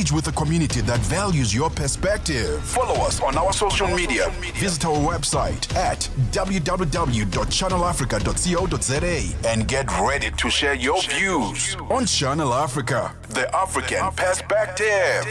Engage with a community that values your perspective. Follow us on our social media. Visit our website at www.channelafrica.co.za and get ready to share your views on Channel Africa, the African perspective.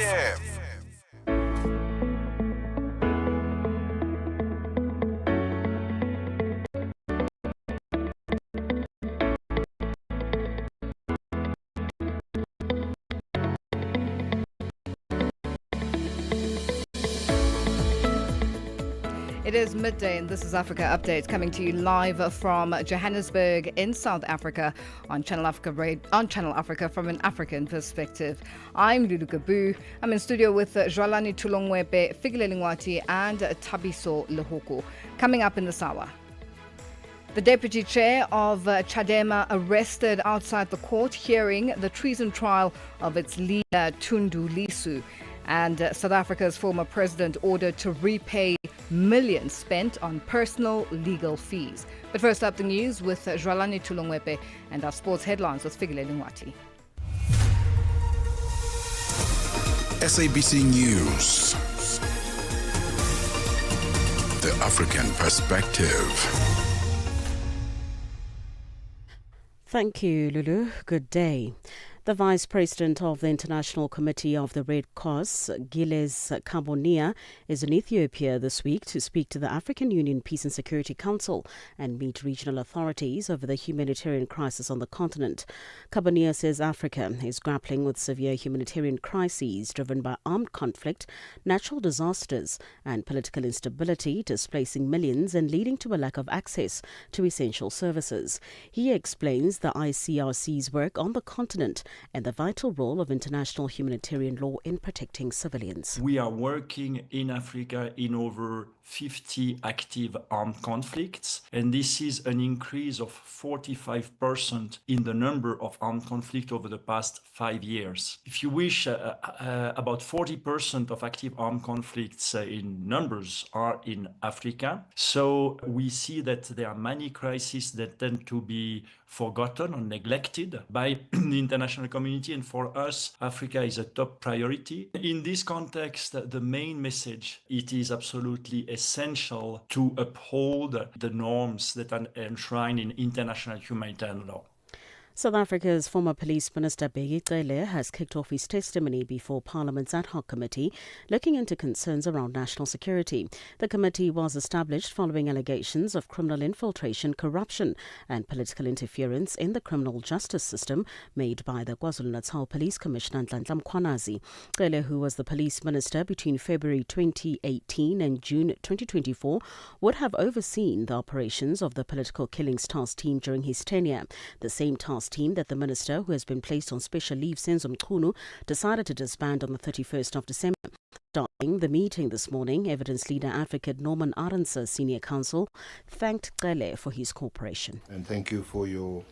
It is midday and this is Africa Update coming to you live from Johannesburg in South Africa on Channel Africa from an African perspective. I'm Lulu Gaboo. I'm in studio with Jwalani Tulongwepe, Fikile Lingwati and Tabiso Lehoko. Coming up in this hour, the deputy chair of Chadema arrested outside the court hearing the treason trial of its leader Tundu Lissu. And South Africa's former president ordered to repay millions spent on personal legal fees. But first up, the news with Jwalani Tulongwepe and our sports headlines with Fikile Lingwati. SABC News, the African perspective. Thank you, Lulu. Good day. The Vice President of the International Committee of the Red Cross, Gilles Carbonia, is in Ethiopia this week to speak to the African Union Peace and Security Council and meet regional authorities over the humanitarian crisis on the continent. Carbonia says Africa is grappling with severe humanitarian crises driven by armed conflict, natural disasters and political instability, displacing millions and leading to a lack of access to essential services. He explains the ICRC's work on the continent and the vital role of international humanitarian law in protecting civilians. We are working in Africa in over 50 active armed conflicts, and this is an increase of 45% in the number of armed conflicts over the past 5 years. If you wish, about 40% of active armed conflicts in numbers are in Africa. So we see that there are many crises that tend to be forgotten or neglected by the international community, and for us, Africa is a top priority. In this context, the main message, it is absolutely essential to uphold the norms that are enshrined in international humanitarian law. South Africa's former Police Minister Bheki Cele has kicked off his testimony before Parliament's ad hoc committee looking into concerns around national security. The committee was established following allegations of criminal infiltration, corruption and political interference in the criminal justice system made by the KwaZulu-Natal Police Commissioner Nhlanhla Mkhwanazi. Cele, who was the police minister between February 2018 and June 2024, would have overseen the operations of the Political Killings Task Team during his tenure. The same task team that the minister, who has been placed on special leave, Senzo Mchunu, decided to disband on the 31st of December. Starting the meeting this morning, evidence leader advocate Norman Arendse, senior counsel, thanked Cele for his cooperation. And thank you for your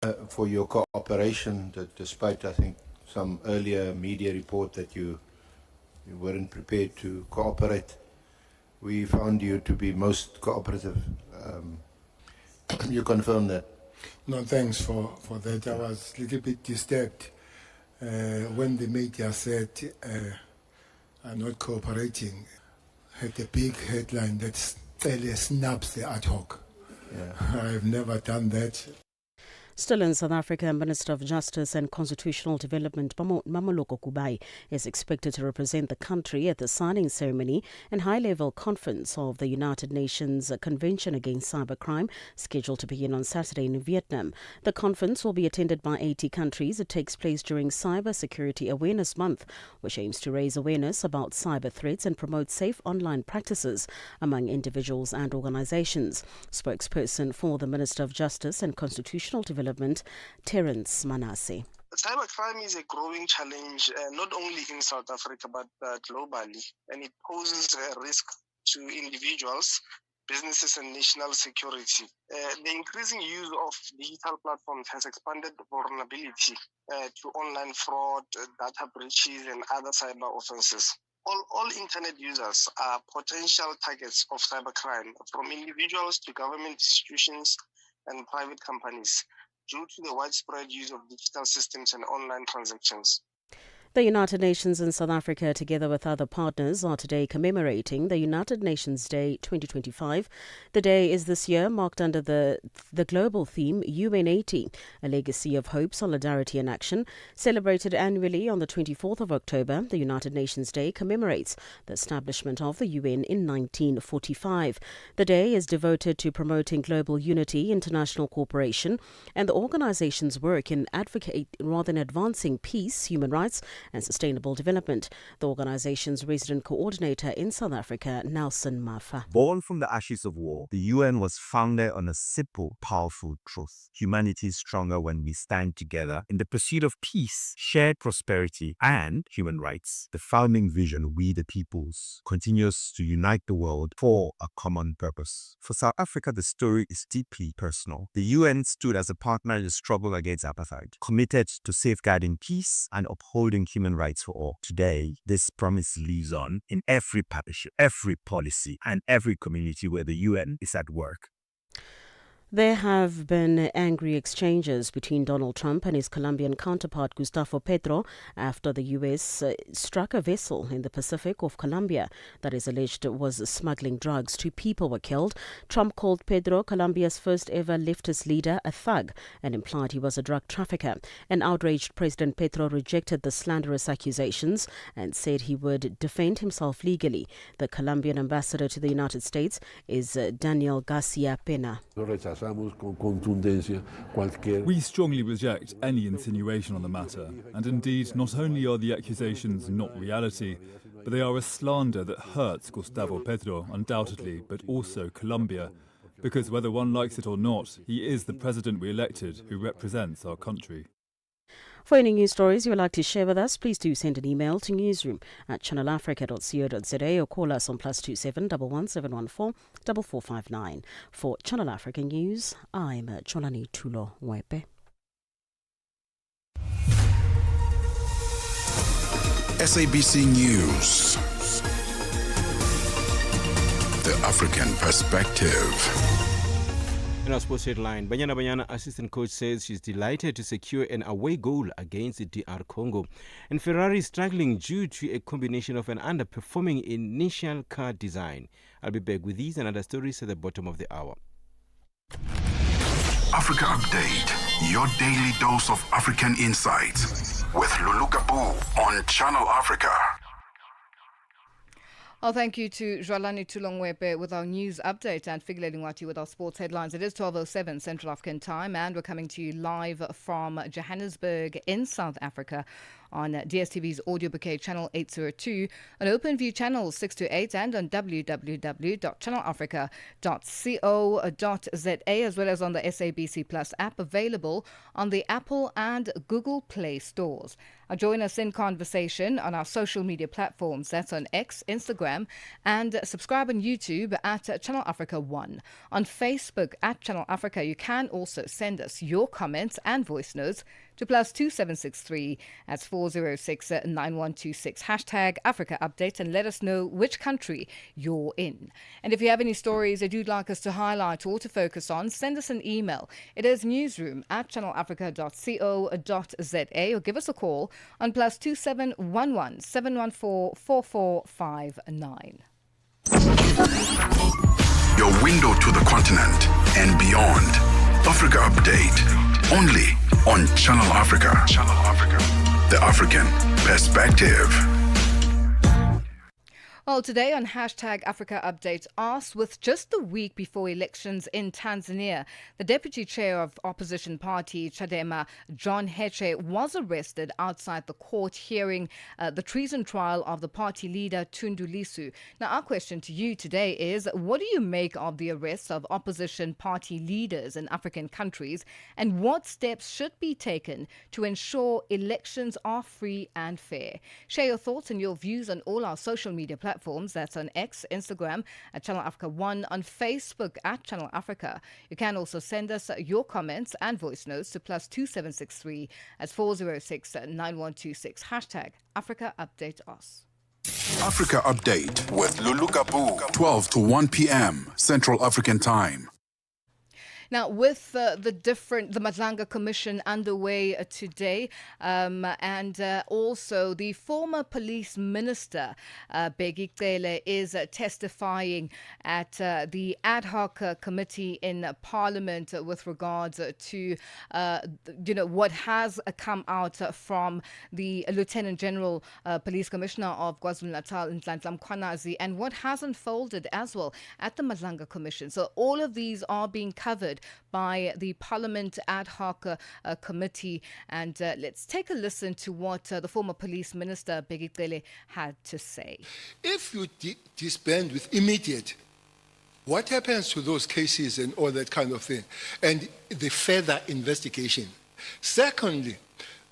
cooperation, that despite, I think, some earlier media report that you weren't prepared to cooperate, we found you to be most cooperative. You confirm that? No, thanks for that. I was a little bit disturbed when the media said I'm not cooperating. Had a big headline that snaps the ad hoc. Yeah. I've never done that. Still in South Africa, Minister of Justice and Constitutional Development Mamoloko Kubai is expected to represent the country at the signing ceremony and high-level conference of the United Nations Convention Against Cybercrime, scheduled to begin on Saturday in Vietnam. The conference will be attended by 80 countries. It takes place during Cyber Security Awareness Month, which aims to raise awareness about cyber threats and promote safe online practices among individuals and organizations. Spokesperson for the Minister of Justice and Constitutional Development, Terence Manasseh. Cybercrime is a growing challenge, not only in South Africa, but globally, and it poses a risk to individuals, businesses, and national security. The increasing use of digital platforms has expanded vulnerability to online fraud, data breaches, and other cyber offenses. All internet users are potential targets of cybercrime, from individuals to government institutions and private companies, due to the widespread use of digital systems and online transactions. The United Nations in South Africa, together with other partners, are today commemorating the United Nations Day 2025. The day is this year marked under the global theme UN80, a legacy of hope, solidarity and action. Celebrated annually on the 24th of October, the United Nations Day commemorates the establishment of the UN in 1945. The day is devoted to promoting global unity, international cooperation, and the organization's work in advancing peace, human rights, and sustainable development. The organization's resident coordinator in South Africa, Nelson Mafa. Born from the ashes of war, the UN was founded on a simple, powerful truth. Humanity is stronger when we stand together in the pursuit of peace, shared prosperity, and human rights. The founding vision, We the Peoples, continues to unite the world for a common purpose. For South Africa, the story is deeply personal. The UN stood as a partner in the struggle against apartheid, committed to safeguarding peace and upholding human rights for all. Today, this promise lives on in every partnership, every policy, and every community where the UN is at work. There have been angry exchanges between Donald Trump and his Colombian counterpart Gustavo Petro after the U.S. struck a vessel in the Pacific off Colombia that is alleged was smuggling drugs. 2 people were killed. Trump called Petro, Colombia's first ever leftist leader, a thug and implied he was a drug trafficker. An outraged President Petro rejected the slanderous accusations and said he would defend himself legally. The Colombian ambassador to the United States is Daniel Garcia Pena. We strongly reject any insinuation on the matter, and indeed not only are the accusations not reality, but they are a slander that hurts Gustavo Petro undoubtedly, but also Colombia, because whether one likes it or not, he is the president we elected who represents our country. For any news stories you would like to share with us, please do send an email to newsroom@channelafrica.co.za or call us on +27 11714 4459. For Channel Africa News, I'm Cholani Tulo Wepe. SABC News. The African Perspective. In our sports headline, Banyana assistant coach says she's delighted to secure an away goal against the DR Congo. And Ferrari is struggling due to a combination of an underperforming initial car design. I'll be back with these and other stories at the bottom of the hour. Africa Update, your daily dose of African insights with Lulu Gaboo on Channel Africa. Oh, thank you to Jwalani Tulongwepe with our news update and Figuleni Wati with our sports headlines. It is 12:07 Central African time and we're coming to you live from Johannesburg in South Africa on DSTV's audio bouquet channel 802, on OpenView channel 628 and on www.channelafrica.co.za, as well as on the SABC Plus app available on the Apple and Google Play stores. Join us in conversation on our social media platforms. That's on X, Instagram, and subscribe on YouTube at Channel Africa 1. On Facebook at Channel Africa, you can also send us your comments and voice notes to +2763 at 406-9126. Hashtag Africa Update and let us know which country you're in. And if you have any stories that you'd like us to highlight or to focus on, send us an email. It is newsroom@channelafrica.co.za or give us a call on +2711 714 4459. Your window to the continent and beyond. Africa Update. Only on Channel Africa. Channel Africa. The African Perspective. Well, today on Hashtag Africa Update, asked with just a week before elections in Tanzania, the deputy chair of opposition party Chadema, John Heche, was arrested outside the court hearing the treason trial of the party leader Tundu Lissu. Now, our question to you today is, what do you make of the arrests of opposition party leaders in African countries, and what steps should be taken to ensure elections are free and fair? Share your thoughts and your views on all our social media platforms. That's on X, Instagram at Channel Africa 1, on Facebook at Channel Africa. You can also send us your comments and voice notes to +2763 at 406-9126. Hashtag Africa Update Us. Africa Update with Lulu Gaboo, 12 to 1 p.m. Central African Time. Now, with the Madlanga Commission underway today, and also the former police minister, Bheki Cele, is testifying at the ad hoc committee in Parliament with regards to, what has come out from the Lieutenant General Police Commissioner of KwaZulu-Natal, Nhlanhla Mkhwanazi, and what has unfolded as well at the Madlanga Commission. So all of these are being covered by the Parliament ad hoc committee. And let's take a listen to what the former police minister, Bheki Cele, had to say. If you disband with immediate, what happens to those cases and all that kind of thing, and the further investigation? Secondly,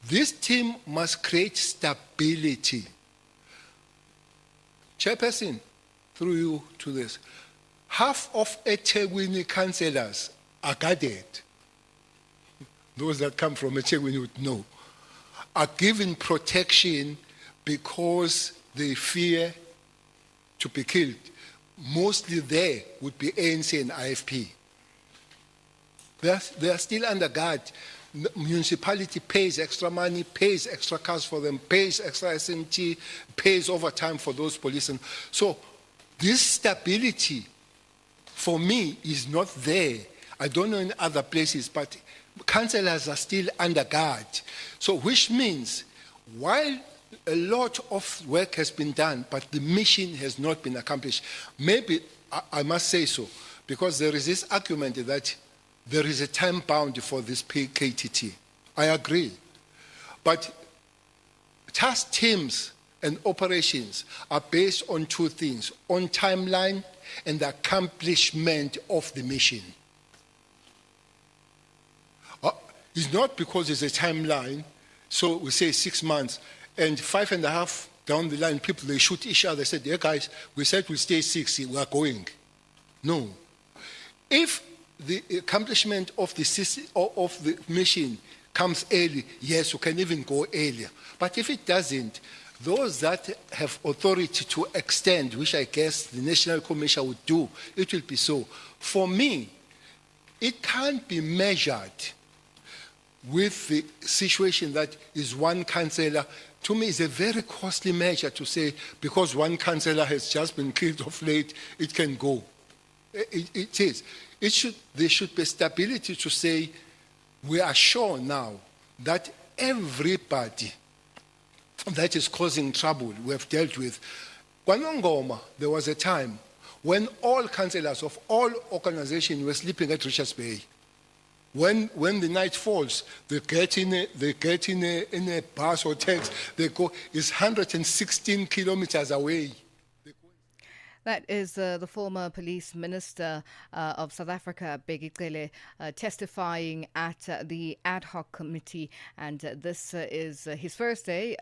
this team must create stability. Chairperson, through you to this, half of eThekwini councillors are guarded. Those that come from eThekwini would know, are given protection because they fear to be killed. Mostly there would be ANC and IFP. They are still under guard. Municipality pays extra money, pays extra cars for them, pays extra SMT, pays overtime for those policemen. So this stability, for me, is not there. I don't know in other places, but councillors are still under guard. So which means, while a lot of work has been done, but the mission has not been accomplished. Maybe, I must say so, because there is this argument that there is a time bound for this KTT. I agree. But task teams and operations are based on two things: on timeline and the accomplishment of the mission. It's not because it's a timeline, so we say 6 months, and 5.5 down the line, people, they shoot each other, said, yeah, guys, we said we stay 6, we are going. No. If the accomplishment of the mission comes early, yes, you can even go earlier. But if it doesn't, those that have authority to extend, which I guess the National Commission would do, it will be so. For me, it can't be measured with the situation that is one councillor. To me, it's a very costly measure to say because one councillor has just been killed of late, it can go. It is. There should be stability to say we are sure now that everybody that is causing trouble we have dealt with. KwaNongoma, there was a time when all councillors of all organizations were sleeping at Richards Bay. When the night falls, they get in a bus or taxi, they go, it's 116 kilometers away. That is the former police minister of South Africa, Bheki Cele, testifying at the ad hoc committee. And this is his first day,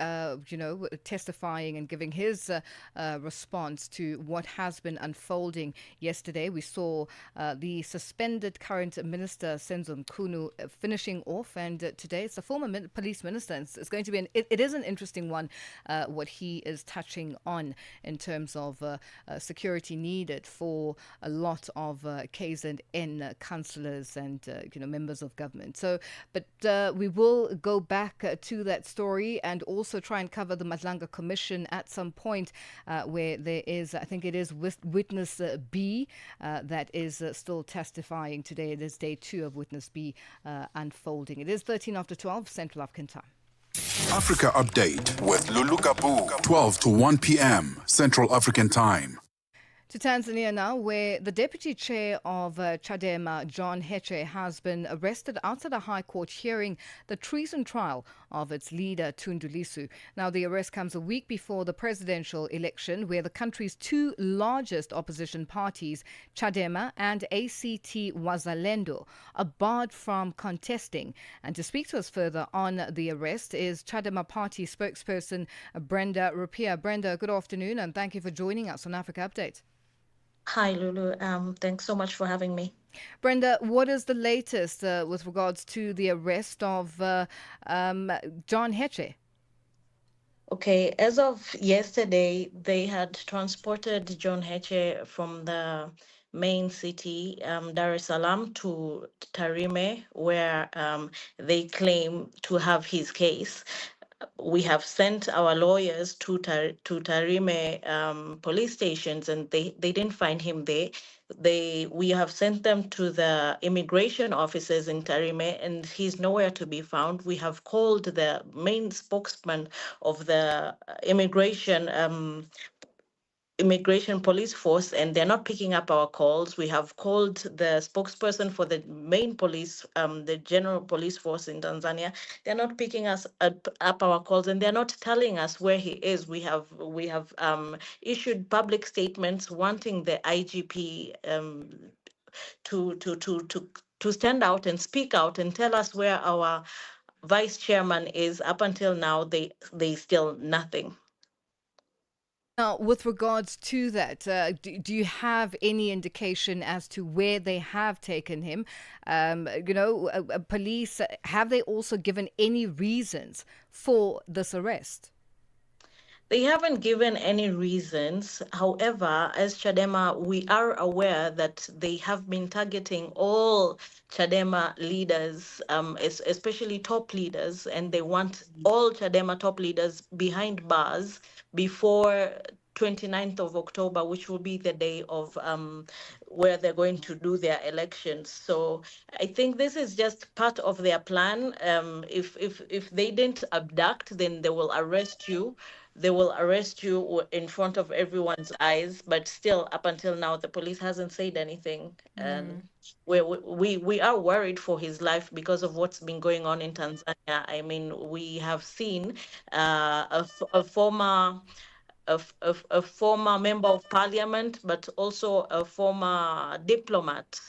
testifying and giving his response to what has been unfolding yesterday. We saw the suspended current minister, Senzo Mkhunu, finishing off. And today it's the former police minister. It's going to be it is an interesting one, what he is touching on in terms of security needed for a lot of KZN councillors and members of government. So, but we will go back to that story and also try and cover the Madlanga Commission at some point, where there is, I think it is Witness B that is still testifying today. It is day 2 of Witness B unfolding. It is 13 after 12 Central African time. Africa Update with Lulu Gaboo, 12 to 1 p.m. Central African Time. To Tanzania now, where the deputy chair of Chadema, John Heche, has been arrested outside a high court hearing the treason trial of its leader, Tundu Lissu. Now, the arrest comes a week before the presidential election, where the country's 2 largest opposition parties, Chadema and ACT Wazalendo, are barred from contesting. And to speak to us further on the arrest is Chadema party spokesperson Brenda Rupia. Brenda, good afternoon, and thank you for joining us on Africa Update. Hi, Lulu. Thanks so much for having me. Brenda, what is the latest with regards to the arrest of John Heche? Okay, as of yesterday, they had transported John Heche from the main city, Dar es Salaam, to Tarime, where they claim to have his case. We have sent our lawyers to Tarime police stations, and they didn't find him there. We have sent them to the immigration offices in Tarime, and he's nowhere to be found. We have called the main spokesman of the immigration police force, and they're not picking up our calls. We have called the spokesperson for the main police, the general police force in Tanzania. They're not picking up our calls, and they're not telling us where he is. We have issued public statements wanting the IGP to stand out and speak out and tell us where our vice chairman is. Up until now, they still nothing. Now, with regards to that, do you have any indication as to where they have taken him? Police, have they also given any reasons for this arrest? They haven't given any reasons. However, as Chadema, we are aware that they have been targeting all Chadema leaders, especially top leaders, and they want all Chadema top leaders behind bars before 29th of October, which will be the day of where they're going to do their elections. So I think this is just part of their plan. If they didn't abduct, then they will arrest you. They will arrest you in front of everyone's eyes. But still, up until now, the police hasn't said anything, and we are worried for his life because of what's been going on in Tanzania. I mean, we have seen a former a former member of parliament, but also a former diplomat,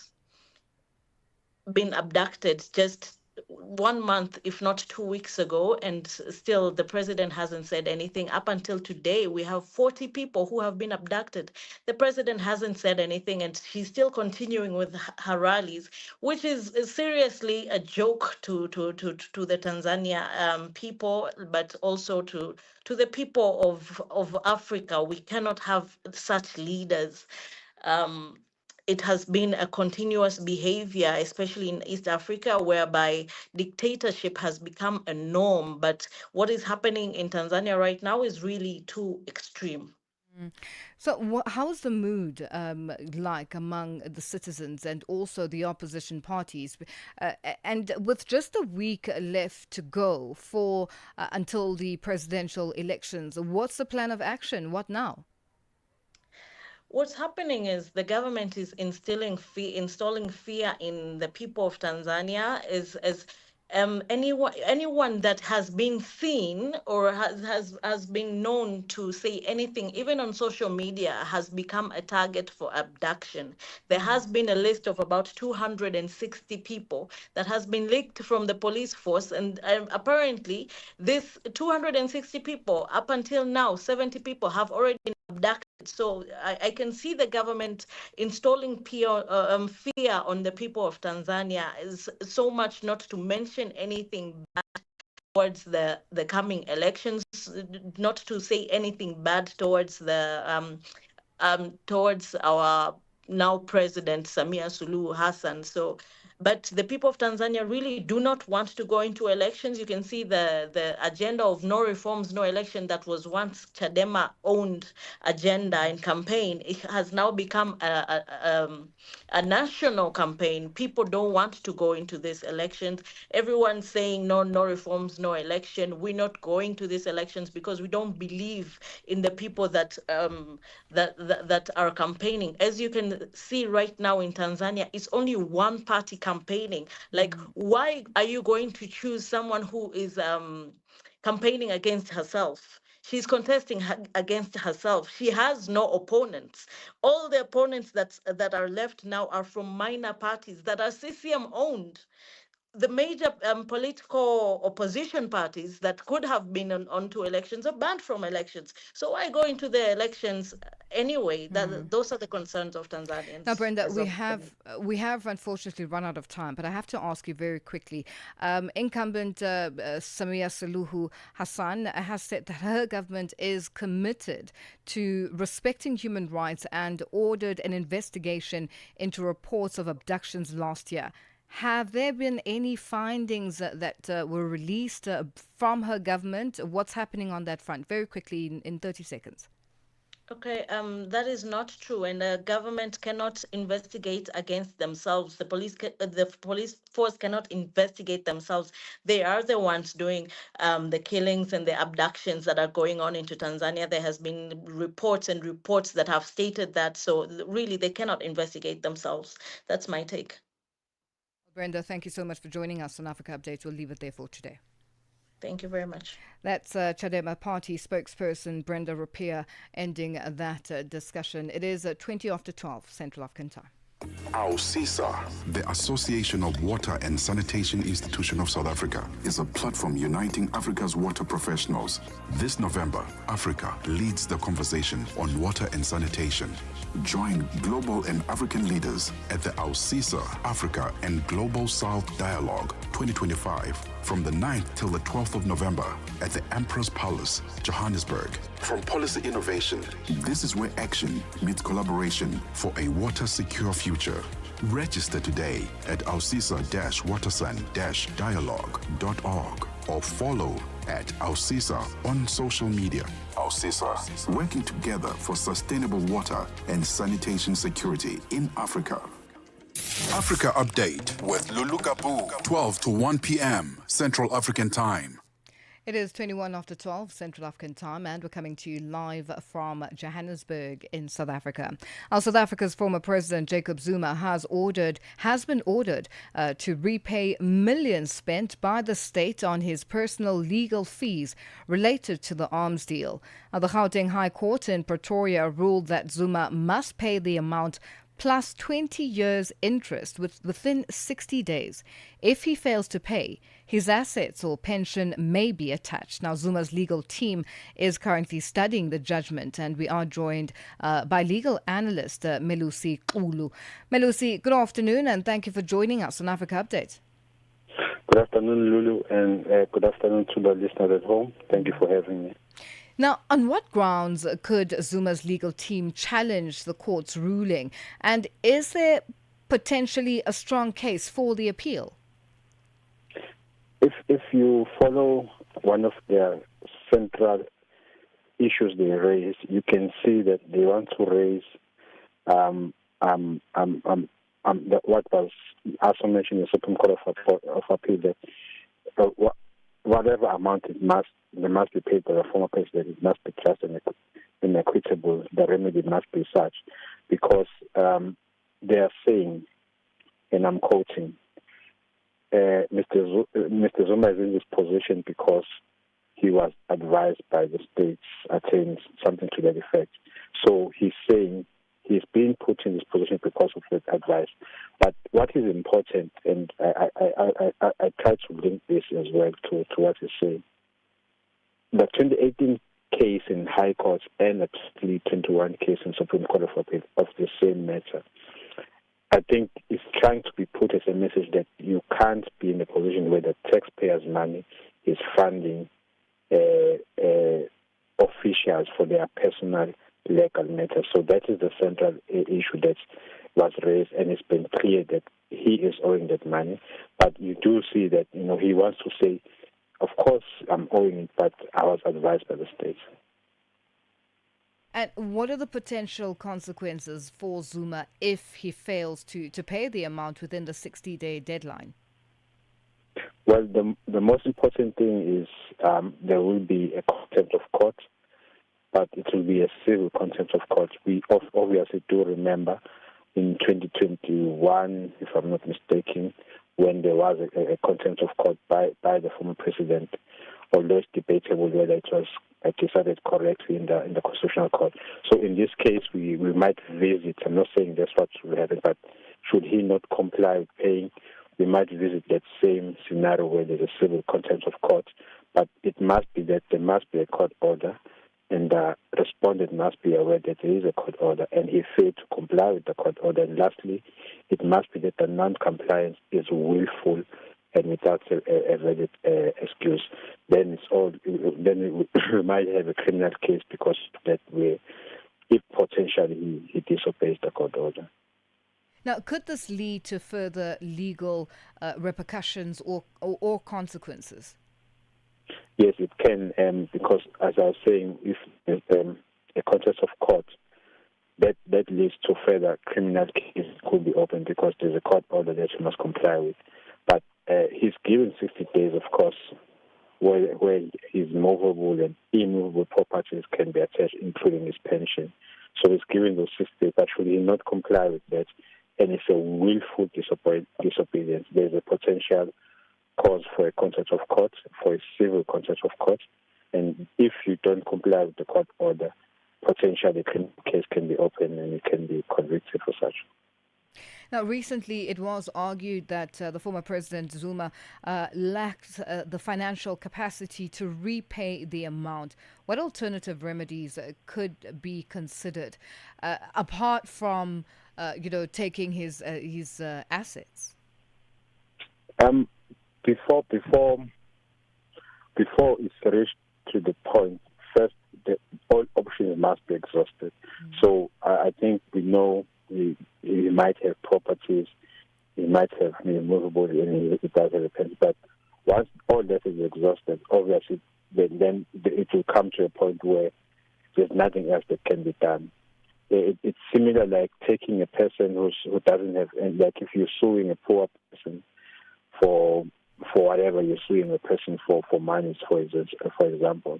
been abducted just 1 month, if not 2 weeks ago, and still the president hasn't said anything. Up until today, we have 40 people who have been abducted. The president hasn't said anything, and she's still continuing with her rallies, which is seriously a joke to the Tanzania people, but also to the people of Africa. We cannot have such leaders. Um, it has been a continuous behavior, especially in East Africa, whereby dictatorship has become a norm. But what is happening in Tanzania right now is really too extreme. So, how's the mood like among the citizens and also the opposition parties? And with just a week left to go for until the presidential elections, what's the plan of action? What now? What's happening is the government is installing fear in the people of Tanzania. Is as anyone that has been seen or has been known to say anything, even on social media, has become a target for abduction. There has been a list of about 260 people that has been leaked from the police force, and apparently this 260 people, up until now, 70 people have already been abducted. So I can see the government installing fear on the people of Tanzania, is so much not to mention anything bad towards the coming elections, not to say anything bad towards our now president Samia Suluhu Hassan. So, but the people of Tanzania really do not want to go into elections. You can see the agenda of no reforms, no election that was once Chadema owned agenda and campaign. It has now become a national campaign. People don't want to go into these elections. Everyone's saying no reforms, no election. We're not going to these elections because we don't believe in the people that that are campaigning. As you can see right now in Tanzania, it's only one party campaigning. Like, why are you going to choose someone who is campaigning against herself? She's contesting against herself. She has no opponents. All the opponents that are left now are from minor parties that are CCM owned. the major political opposition parties that could have been onto elections are banned from elections. So why go into the elections anyway? Those are the concerns of Now, Tanzanians. Brenda, we have unfortunately run out of time, but I have to ask you very quickly. Incumbent Samia Suluhu Hassan has said that her government is committed to respecting human rights and ordered an investigation into reports of abductions last year. Have there been any findings that were released from her government? What's happening on that front? Very quickly, in 30 seconds. Okay, that is not true, and the government cannot investigate against themselves. The police force cannot investigate themselves. They are the ones doing the killings and the abductions that are going on into Tanzania. There has been reports and reports that have stated that. So really, they cannot investigate themselves. That's my take. Brenda, thank you so much for joining us on Africa Update. We'll leave it there for today. Thank you very much. That's Chadema Party spokesperson Brenda Rapia ending that discussion. It is 20 after 12 Central African Time. AUSISA, the Association of Water and Sanitation Institution of South Africa, is a platform uniting Africa's water professionals. This November, Africa leads the conversation on water and sanitation. Join global and African leaders at the AUSISA Africa and Global South Dialogue 2025 from the 9th till the 12th of November at the Emperor's Palace, Johannesburg. From policy innovation, this is where action meets collaboration for a water-secure future. Register today at ausisa-watersan-dialogue.org or follow at AUSISA on social media. AUSISA, working together for sustainable water and sanitation security in Africa. Africa Update with Lulu Gaboo, 12 to 1 p.m. Central African Time. It is 21 after 12 Central African Time, and we're coming to you live from Johannesburg in South Africa. South Africa's former president Jacob Zuma has been ordered to repay millions spent by the state on his personal legal fees related to the arms deal. The Gauteng High Court in Pretoria ruled that Zuma must pay the amount plus 20 years interest within 60 days. If he fails to pay, his assets or pension may be attached. Now, Zuma's legal team is currently studying the judgment, and we are joined by legal analyst Melusi Kulu. Melusi, good afternoon, and thank you for joining us on Africa Update. Good afternoon, Lulu, and good afternoon to the listeners at home. Thank you for having me. Now, on what grounds could Zuma's legal team challenge the court's ruling? And is there potentially a strong case for the appeal? If you follow one of their central issues they raise, you can see that they want to raise what was also mentioned in the Supreme Court of Appeal, that whatever amount they must be paid by the former president, it must be just and equitable. The remedy must be such, because they are saying, and I'm quoting, Mr. Zuma is in this position because he was advised by the state's attorneys, something to that effect. So he's saying he's being put in this position because of that advice. But what is important, and I try to link this as well to what he's saying, the 2018 case in High Court and the 2021 case in Supreme Court of Appeal of the same matter, I think it's trying to be put as a message that you can't be in a position where the taxpayers' money is funding officials for their personal legal matters. So that is the central issue that was raised, and it's been clear that he is owing that money. But you do see that, he wants to say, of course, I'm owing it, but I was advised by the state. And what are the potential consequences for Zuma if he fails to pay the amount within the 60-day deadline? Well, the most important thing is there will be a contempt of court, but it will be a civil contempt of court. We obviously do remember in 2021, if I'm not mistaken, when there was a contempt of court by the former president, although it's debatable whether it was decided correctly in the Constitutional Court. So in this case, we might visit. I'm not saying that's what will happen, but should he not comply with paying, we might visit that same scenario where there's a civil contempt of court, but it must be that there must be a court order, and the respondent must be aware that there is a court order, and he failed to comply with the court order. And lastly, it must be that the non-compliance is willful and without a valid excuse. Then we might have a criminal case because that way, if potentially he disobeys the court order. Now, could this lead to further legal repercussions or consequences? Yes, it can, because as I was saying, if there's a contest of court, that leads to further criminal cases could be opened because there's a court order that you must comply with. But he's given 60 days, of course, where his movable and immovable properties can be attached, including his pension. So he's given those 60 days, but should he not comply with that, and it's a willful disobedience, there's a potential cause for a contempt of court, for a civil contempt of court, and if you don't comply with the court order, potentially a case can be opened and you can be convicted for such. Now, recently it was argued that the former President Zuma lacked the financial capacity to repay the amount. What alternative remedies could be considered apart from, taking his assets? Before it's reached to the point, first, all options must be exhausted. So I think we know he might have properties, he might have movable, and he does have a pension. But once all that is exhausted, obviously, then it will come to a point where there's nothing else that can be done. It's similar like taking a person who doesn't have, and like if you're suing a poor person for whatever you're suing a person for money, for example,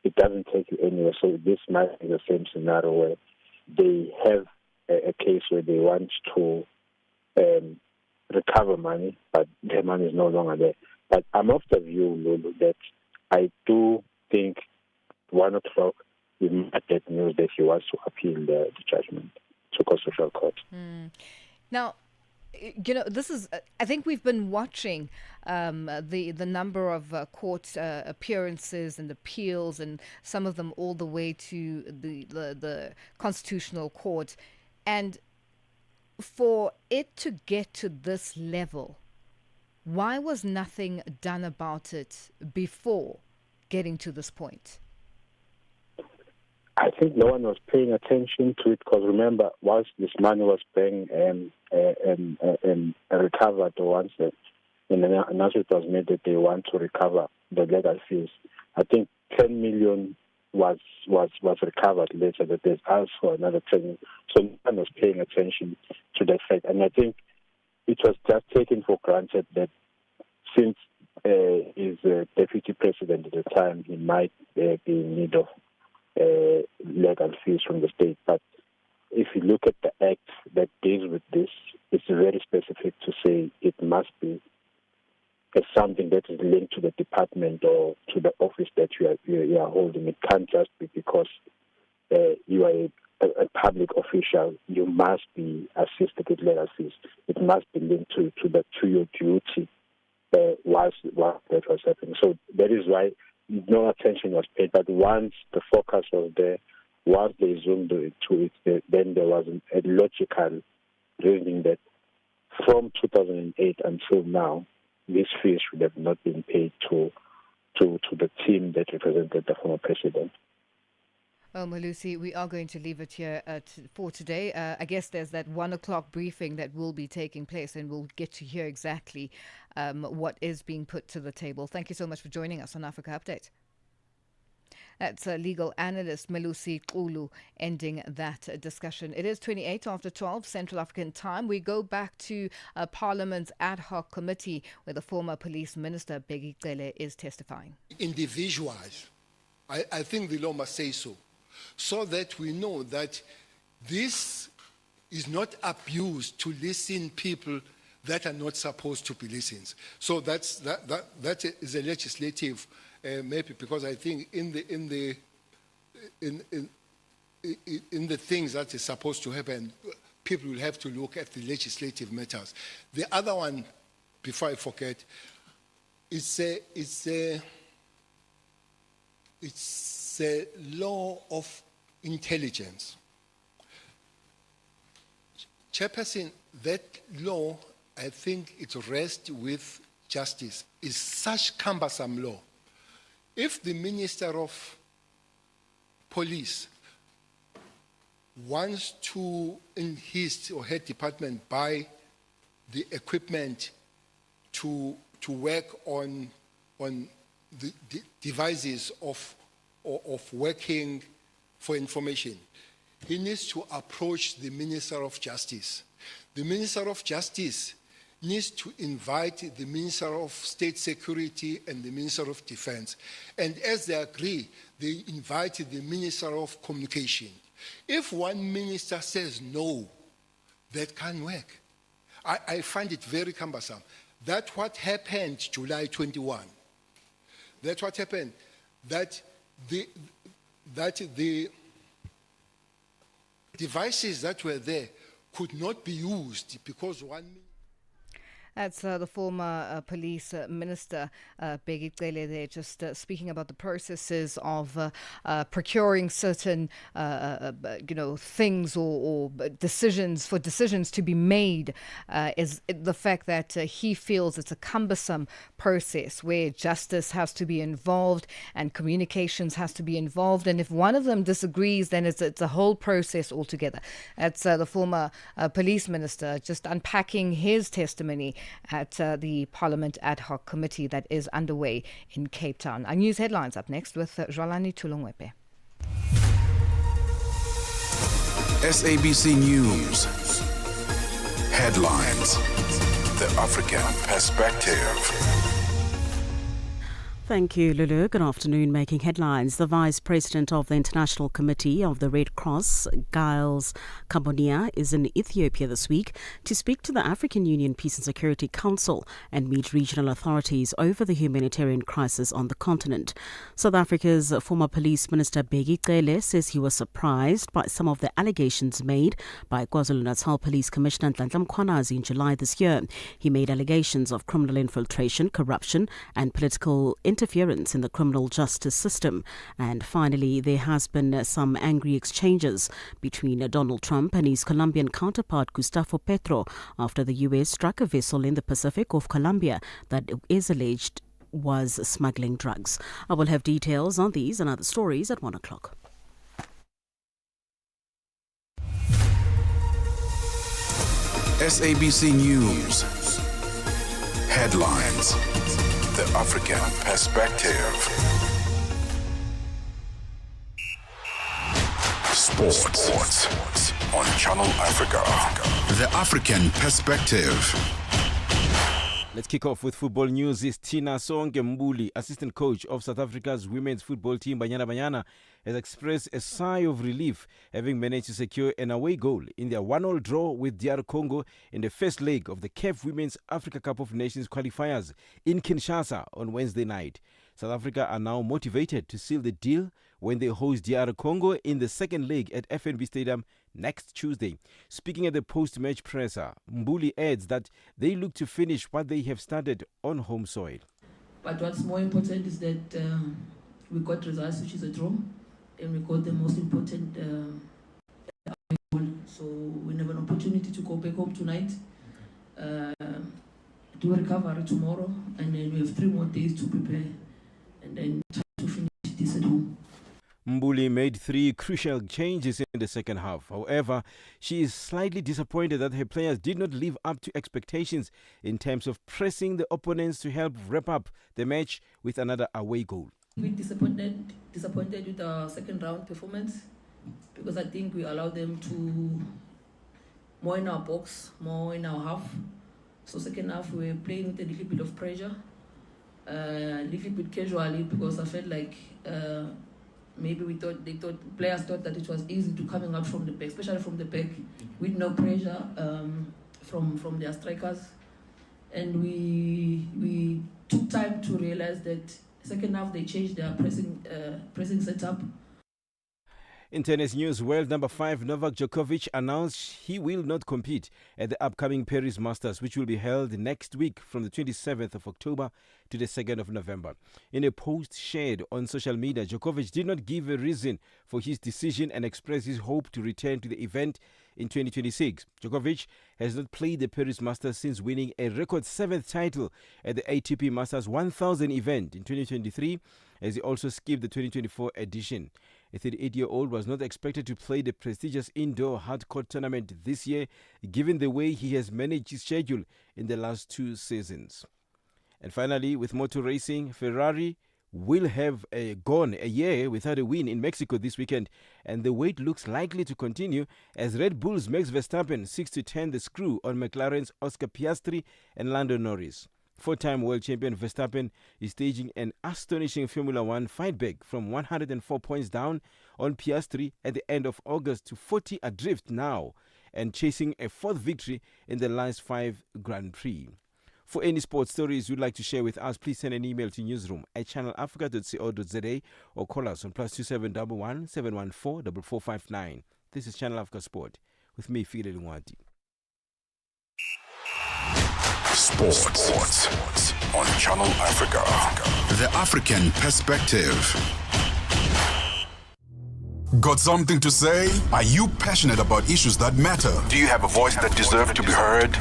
it doesn't take you anywhere. So this might be the same scenario where they have a case where they want to recover money, but their money is no longer there. But I'm of the view, Lulu, that I do think 1 o'clock we might get news that he wants to appeal the judgment to Constitutional Court. Now, this is, I think we've been watching the number of court appearances and appeals, and some of them all the way to the Constitutional Court. And for it to get to this level, why was nothing done about it before getting to this point? I think no one was paying attention to it because remember, once this money was being recovered, or once an announcement was made that they want to recover the legal fees, I think 10 million was recovered later. That there's also another 10 million. So no one was paying attention to that fact, and I think it was just taken for granted that since he's a deputy president at the time, he might be in need of legal fees from the state. But if you look at the act that deals with this, it's very specific to say it must be something that is linked to the department or to the office that you are holding. It can't just be because you are a public official, you must be assisted with legal fees. It must be linked to your duty whilst that was happening. So that is why no attention was paid. But once the focus was there, once they zoomed into it, then there was a logical reasoning that from 2008 until now, these fees should have not been paid to the team that represented the former president. Well, Malusi, we are going to leave it here for today. I guess there's that 1 o'clock briefing that will be taking place, and we'll get to hear exactly what is being put to the table. Thank you so much for joining us on Africa Update. That's legal analyst Malusi Gaboo ending that discussion. It is 28 after 12 Central African time. We go back to Parliament's ad hoc committee where the former police minister Bheki Cele is testifying. Individuals, I think the law must say so that we know that this is not abused to listen people that are not supposed to be listened. So that is a legislative maybe, because I think in the things that is supposed to happen, people will have to look at the legislative matters. The other one before I forget, it's a law of intelligence. Chairperson, that law, I think it rests with justice. It's such cumbersome law. If the Minister of Police wants to, in his or her department, buy the equipment to work on the devices of working for information, he needs to approach the Minister of Justice. The Minister of Justice needs to invite the Minister of State Security and the Minister of Defense. And as they agree, they invite the Minister of Communication. If one minister says no, that can't work. I find it very cumbersome. That's what happened July 21. That's what happened. That the devices that were there could not be used because one. That's the former police minister, Bheki Cele, there, just speaking about the processes of procuring certain, things or decisions to be made. Is the fact that he feels it's a cumbersome process where justice has to be involved and communications has to be involved. And if one of them disagrees, then it's a whole process altogether. That's the former police minister just unpacking his testimony at the Parliament Ad Hoc Committee that is underway in Cape Town. Our news headlines up next with Jolani Tulongwepe. SABC News. Headlines. The African Perspective. Thank you, Lulu. Good afternoon. Making headlines, the Vice President of the International Committee of the Red Cross, Giles Kabonia, is in Ethiopia this week to speak to the African Union Peace and Security Council and meet regional authorities over the humanitarian crisis on the continent. South Africa's former Police Minister Bheki Cele says he was surprised by some of the allegations made by KwaZulu-Natal Police Commissioner Nhlanhla Mkhwanazi in July this year. He made allegations of criminal infiltration, corruption and political interference in the criminal justice system. And finally, there has been some angry exchanges between Donald Trump and his Colombian counterpart Gustavo Petro after the U.S. struck a vessel in the Pacific off Colombia that is alleged was smuggling drugs. I will have details on these and other stories at 1 o'clock. SABC News. Headlines. The African Perspective. Sports on Channel Africa. The African Perspective. Let's kick off with football news. Is Tina Sonke Mbuli, assistant coach of South Africa's women's football team Banyana Banyana, has expressed a sigh of relief having managed to secure an away goal in their 1-1 draw with DR Congo in the first leg of the CAF Women's Africa Cup of Nations qualifiers in Kinshasa on Wednesday night. South Africa are now motivated to seal the deal when they host DR Congo in the second leg at FNB Stadium next Tuesday. Speaking at the post-match presser, Mbuli adds that they look to finish what they have started on home soil. But what's more important is that we got results, which is a draw, and we got the most important goal. So we have an opportunity to go back home tonight, do recovery tomorrow, and then we have 3 more days to prepare, and then try to finish this at home. Mbuli made 3 crucial changes in the second half. However, she is slightly disappointed that her players did not live up to expectations in terms of pressing the opponents to help wrap up the match with another away goal. We're disappointed with our second round performance because I think we allowed them to more in our box, more in our half. So second half we were playing with a little bit of pressure, a little bit casually, because I felt like maybe players thought that it was easy to coming out from the back, especially from the back, with no pressure from their strikers. And we took time to realize that second half they changed their pressing setup. In tennis news, world number 5 Novak Djokovic announced he will not compete at the upcoming Paris Masters, which will be held next week from the 27th of October to the 2nd of November. In a post shared on social media, Djokovic did not give a reason for his decision and expressed his hope to return to the event in 2026. Djokovic has not played the Paris Masters since winning a record 7th title at the ATP Masters 1000 event in 2023, as he also skipped the 2024 edition. A 38-year-old was not expected to play the prestigious indoor hardcourt tournament this year, given the way he has managed his schedule in the last 2 seasons. And finally, with motor racing, Ferrari will have gone a year without a win in Mexico this weekend, and the wait looks likely to continue as Red Bull's Max Verstappen seeks to turn the screw on McLaren's Oscar Piastri and Lando Norris. 4-time world champion Verstappen is staging an astonishing Formula One fightback from 104 points down on Piastri at the end of August to 40 adrift now, and chasing a 4th victory in the last 5 Grand Prix. For any sports stories you'd like to share with us, please send an email to newsroom@channelafrica.co.za or call us on +2711 714 4459. This is Channel Africa Sport with me, Fide Lungwati. Sports on Channel Africa. The African perspective. Got something to say? Are you passionate about issues that matter? Do you have a voice that deserves to be heard?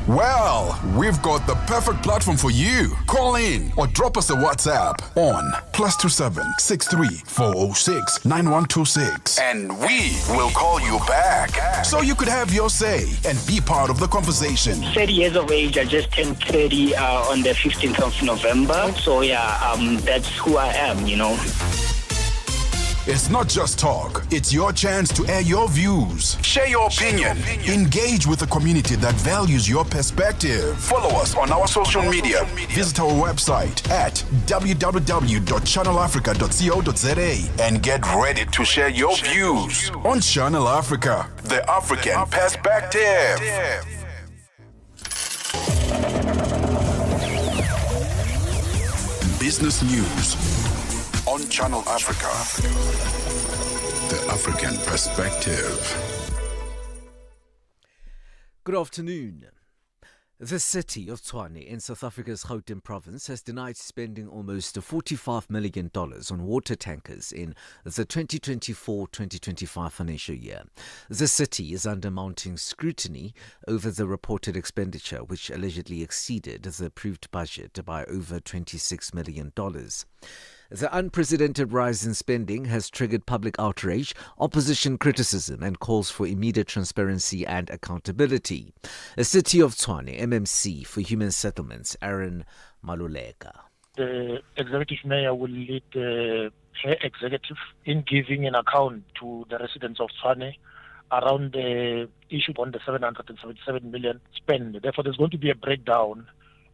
Well, we've got the perfect platform for you. Call in or drop us a WhatsApp on +27 63 406 9126, and we will call you back so you could have your say and be part of the conversation. 30 years of age. I just turned 30 on the 15th of November. So that's who I am, It's not just talk, it's your chance to air your views, share your opinion, engage with a community that values your perspective. Follow us on our social media. Visit our website at www.channelafrica.co.za and get ready to share your views on Channel Africa, the African perspective. Business news on Channel Africa, the African perspective. Good afternoon. The city of Tshwane in South Africa's Gauteng province has denied spending almost $45 million on water tankers in the 2024-2025 financial year. The city is under mounting scrutiny over the reported expenditure, which allegedly exceeded the approved budget by over $26 million. The unprecedented rise in spending has triggered public outrage, opposition criticism, and calls for immediate transparency and accountability. The City of Tshwane, MMC for Human Settlements, Aaron Maluleka. The executive mayor will lead her executive in giving an account to the residents of Tshwane around the issue on the 777 million spend. Therefore, there's going to be a breakdown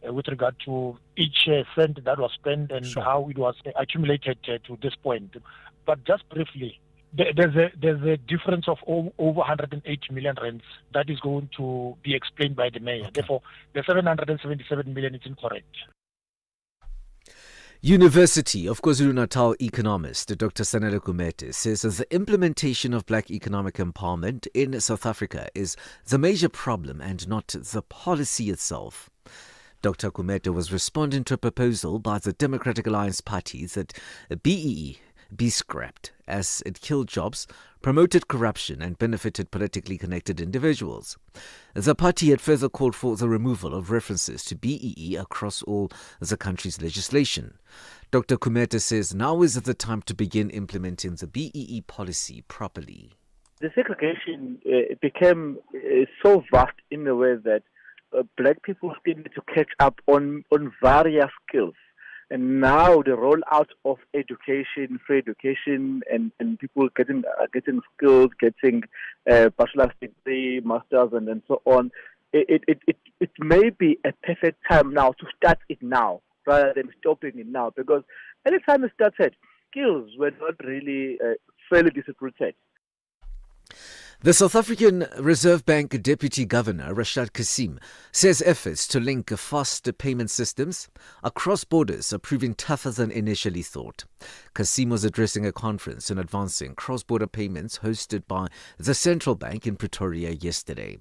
with regard to each cent that was spent and how it was accumulated to this point. But just briefly, there's a difference of over 108 million rands that is going to be explained by the mayor. Therefore, the 777 million is incorrect. University of KwaZulu-Natal economist Dr. Sanele Gumede says that the implementation of black economic empowerment in South Africa is the major problem and not the policy itself. Dr. Gumede was responding to a proposal by the Democratic Alliance Party that BEE be scrapped as it killed jobs, promoted corruption and benefited politically connected individuals. The party had further called for the removal of references to BEE across all the country's legislation. Dr. Gumede says now is the time to begin implementing the BEE policy properly. The segregation became so vast in a way that black people still need to catch up on various skills. And now the rollout of education, free education, and people getting skills, getting bachelor's degree, masters, and so on, it may be a perfect time now to start it now rather than stopping it now. Because any time it started, skills were not really fairly distributed. The South African Reserve Bank Deputy Governor, Rashad Kassim, says efforts to link faster payment systems across borders are proving tougher than initially thought. Kassim was addressing a conference on advancing cross-border payments hosted by the central bank in Pretoria yesterday.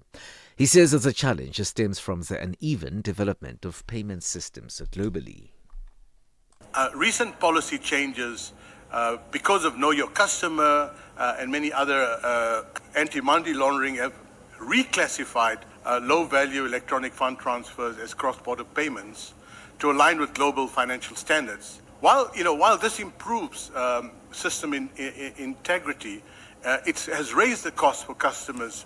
He says that the challenge stems from the uneven development of payment systems globally. Recent policy changes because of Know Your Customer and many other anti-money laundering have reclassified low-value electronic fund transfers as cross-border payments to align with global financial standards. While this improves system integrity, it has raised the cost for customers.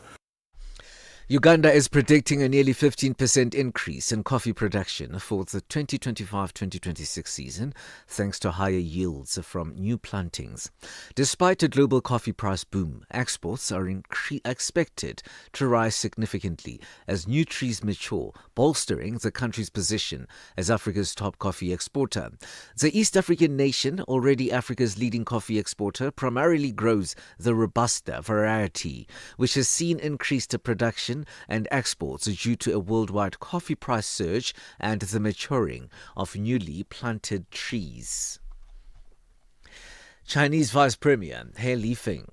Uganda is predicting a nearly 15% increase in coffee production for the 2025-2026 season, thanks to higher yields from new plantings. Despite a global coffee price boom, exports are expected to rise significantly as new trees mature, bolstering the country's position as Africa's top coffee exporter. The East African nation, already Africa's leading coffee exporter, primarily grows the Robusta variety, which has seen increased production and exports due to a worldwide coffee price surge and the maturing of newly planted trees. Chinese Vice Premier He Lifeng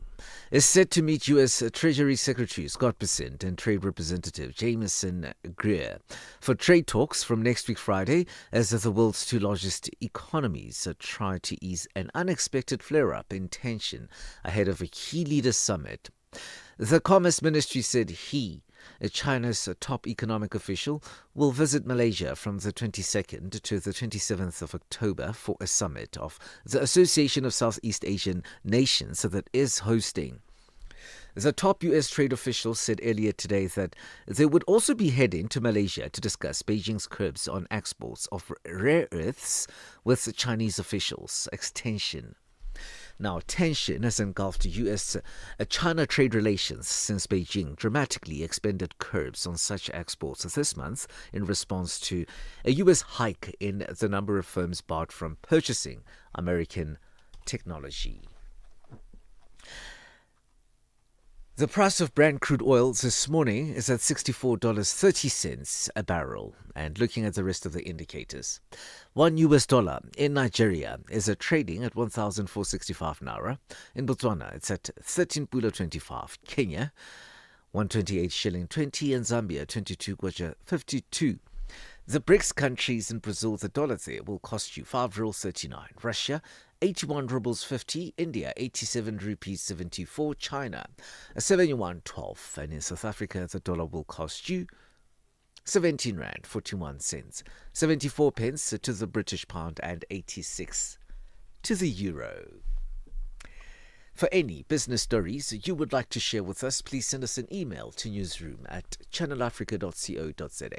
is set to meet U.S. Treasury Secretary Scott Bessent and Trade Representative Jameson Greer for trade talks from next week Friday as the world's two largest economies try to ease an unexpected flare-up in tension ahead of a key leaders summit. The Commerce Ministry said China's top economic official, will visit Malaysia from the 22nd to the 27th of October for a summit of the Association of Southeast Asian Nations that is hosting. The top U.S. trade official said earlier today that they would also be heading to Malaysia to discuss Beijing's curbs on exports of rare earths with Chinese officials' extension. Now, tension has engulfed U.S.-China trade relations since Beijing dramatically expanded curbs on such exports this month in response to a U.S. hike in the number of firms barred from purchasing American technology. The price of Brent crude oil this morning is at $64.30 a barrel. And looking at the rest of the indicators, $1 in Nigeria is trading at 1,465 naira. In Botswana, it's at 13.25. Kenya, 128 shilling 20, and Zambia 22 kwacha 52. The BRICS countries in Brazil, the dollar there will cost you 5 rubles 39. Russia, 81 rubles 50, India 87 rupees 74, China 71.12, and in South Africa the dollar will cost you 17 rand 41 cents, 74 pence to the British pound and 86 to the euro. For any business stories you would like to share with us, please send us an email to newsroom@channelafrica.co.za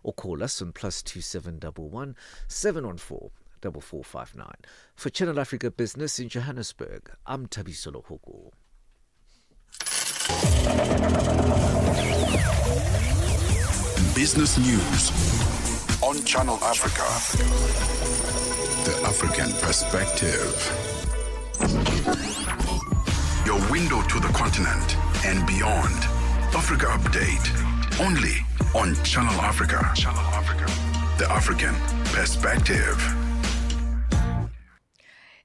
or call us on +2711 714 4459. For Channel Africa Business in Johannesburg, I'm Thabisolo Hoko. Business news on Channel Africa. The African perspective. Your window to the continent and beyond. Africa Update. Only on Channel Africa. Channel Africa. The African perspective.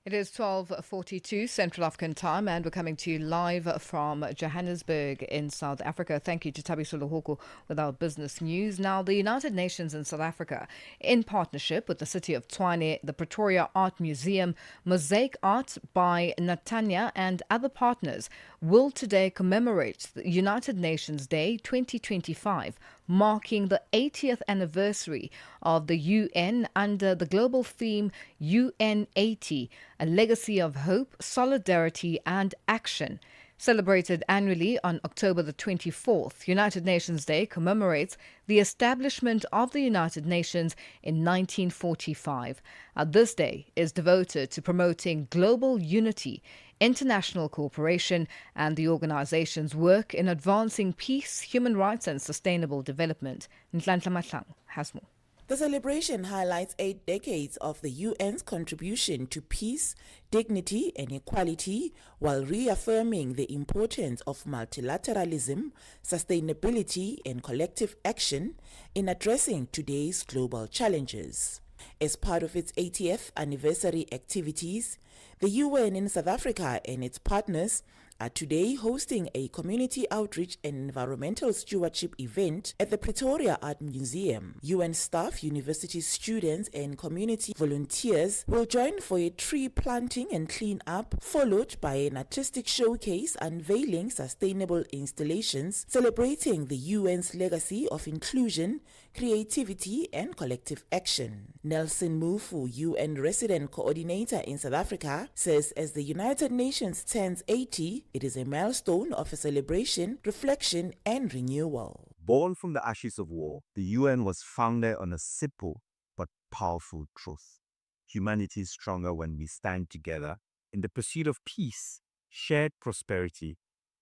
It is 12:42 Central African time, and we're coming to you live from Johannesburg in South Africa. Thank you to Thabisolo Hoko with our business news. Now, the United Nations in South Africa, in partnership with the city of Tshwane, the Pretoria Art Museum, Mosaic Art by Natanya and other partners, will today commemorate the United Nations Day 2025, marking the 80th anniversary of the UN under the global theme UN 80, a legacy of hope, solidarity and action. Celebrated annually on October the 24th, United Nations Day commemorates the establishment of the United Nations in 1945. This day is devoted to promoting global unity, international cooperation, and the organization's work in advancing peace, human rights, and sustainable development. Nhlanhla Mahlangu has more. The celebration highlights 8 decades of the UN's contribution to peace, dignity, and equality, while reaffirming the importance of multilateralism, sustainability, and collective action in addressing today's global challenges. As part of its 80th anniversary activities, the UN in South Africa and its partners are today hosting a community outreach and environmental stewardship event at the Pretoria Art Museum. UN staff, university students, and community volunteers will join for a tree planting and clean up, followed by an artistic showcase unveiling sustainable installations celebrating the UN's legacy of inclusion, creativity, and collective action. Nelson Mufu, UN resident coordinator in South Africa, says as the United Nations turns 80, it is a milestone of a celebration, reflection, and renewal. Born from the ashes of war, the UN was founded on a simple but powerful truth. Humanity is stronger when we stand together in the pursuit of peace, shared prosperity,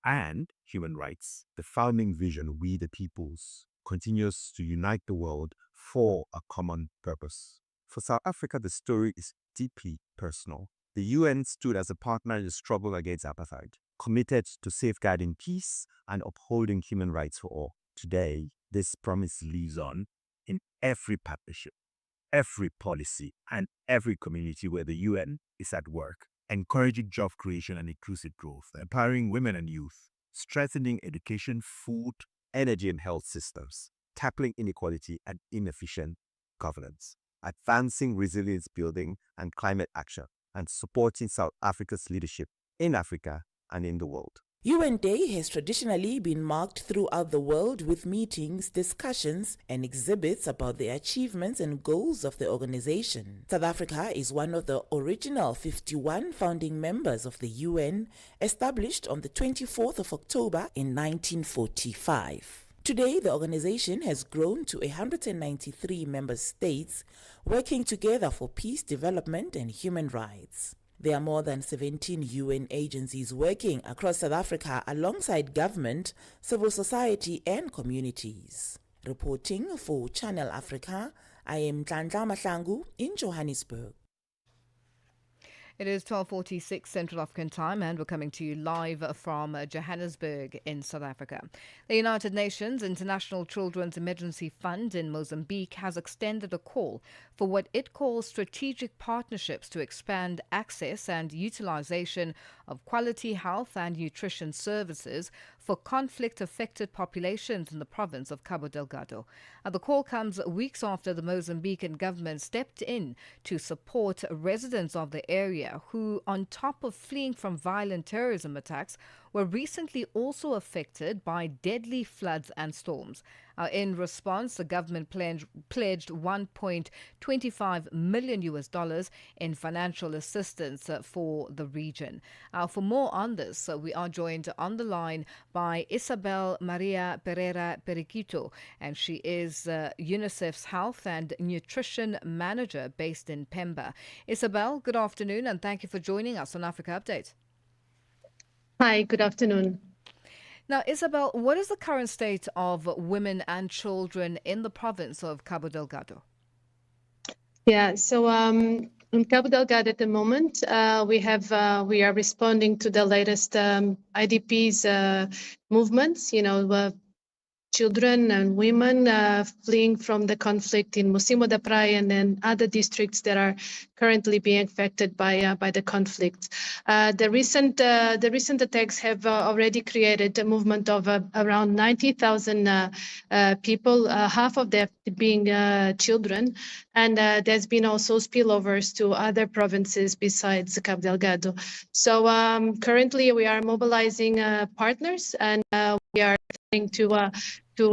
and human rights. The founding vision, We the Peoples, continues to unite the world for a common purpose. For South Africa, the story is deeply personal. The UN stood as a partner in the struggle against apartheid, committed to safeguarding peace and upholding human rights for all. Today, this promise lives on in every partnership, every policy, and every community where the UN is at work, encouraging job creation and inclusive growth, empowering women and youth, strengthening education, food, energy and health systems, tackling inequality and inefficient governance, advancing resilience building and climate action, and supporting South Africa's leadership in Africa and in the world. UN Day has traditionally been marked throughout the world with meetings, discussions, and exhibits about the achievements and goals of the organization. South Africa is one of the original 51 founding members of the UN, established on the 24th of October in 1945. Today, the organization has grown to 193 member states working together for peace, development, and human rights. There are more than 17 UN agencies working across South Africa alongside government, civil society, and communities. Reporting for Channel Africa, I am Ntlandla Mahlangu in Johannesburg. It is 12:46 Central African Time, and we're coming to you live from Johannesburg in South Africa. The United Nations International Children's Emergency Fund in Mozambique has extended a call for what it calls strategic partnerships to expand access and utilization of quality health and nutrition services for conflict-affected populations in the province of Cabo Delgado. The call comes weeks after the Mozambican government stepped in to support residents of the area who, on top of fleeing from violent terrorism attacks, were recently also affected by deadly floods and storms. In response, the government pledged $1.25 million in financial assistance for the region. For more on this, we are joined on the line by Isabel Maria Pereira Periquito, and she is UNICEF's Health and Nutrition Manager based in Pemba. Isabel, good afternoon, and thank you for joining us on Africa Update. Hi, good afternoon. Now, Isabel, what is the current state of women and children in the province of Cabo Delgado? Yeah, so in Cabo Delgado at the moment, we are responding to the latest IDPs movements. Children and women fleeing from the conflict in Mocimo da Praia and then other districts that are currently being affected by the conflict. The recent attacks have already created a movement of around 90,000 people, half of them being children, and there's been also spillovers to other provinces besides Cabo Delgado. So currently we are mobilizing partners, and we are trying to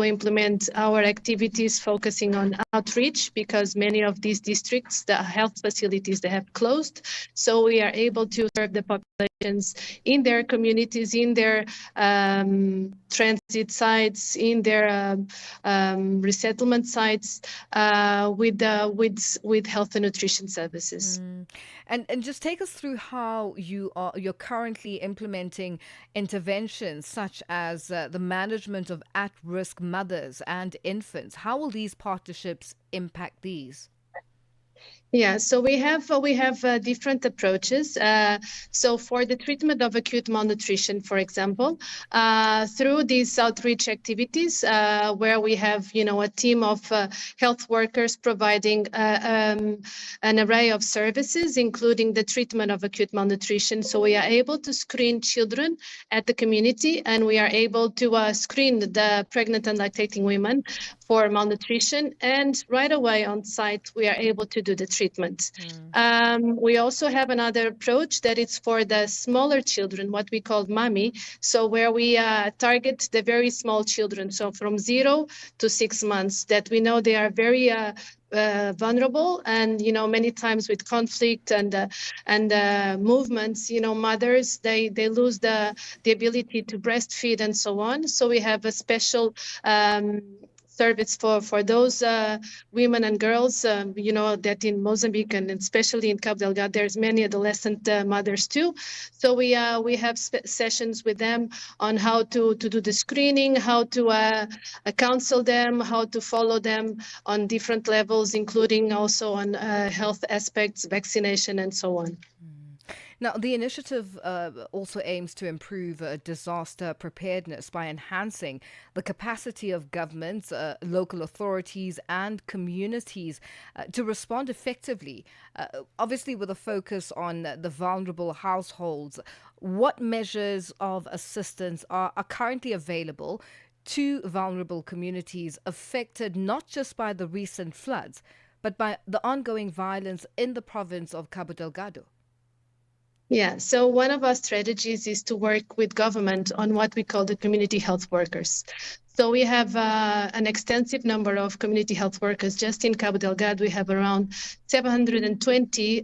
implement our activities focusing on outreach, because many of these districts, the health facilities, they have closed. So we are able to serve the populations in their communities, in their transit sites, in their resettlement sites, with health and nutrition services. And just take us through how you're currently implementing interventions such as the management of at-risk risk mothers and infants. How will these partnerships impact these? Yeah, so we have different approaches. So for the treatment of acute malnutrition, for example, through these outreach activities, where we have a team of health workers providing an array of services, including the treatment of acute malnutrition. So we are able to screen children at the community, and we are able to screen the pregnant and lactating women for malnutrition, and right away on site we are able to do the treatment. We also have another approach that is for the smaller children, what we call MAMI, so where we target the very small children, so from 0 to 6 months, that we know they are very vulnerable, and many times with conflict and movements, mothers they lose the ability to breastfeed and so on. So we have a special service for those women and girls, that in Mozambique and especially in Cabo Delgado, there's many adolescent mothers too. So we have sessions with them on how to do the screening, how to counsel them, how to follow them on different levels, including also on health aspects, vaccination, and so on. Now, the initiative also aims to improve disaster preparedness by enhancing the capacity of governments, local authorities and communities to respond effectively, obviously with a focus on the vulnerable households. What measures of assistance are currently available to vulnerable communities affected not just by the recent floods, but by the ongoing violence in the province of Cabo Delgado? Yeah, so one of our strategies is to work with government on what we call the community health workers. So we have an extensive number of community health workers. Just in Cabo Delgado, we have around 720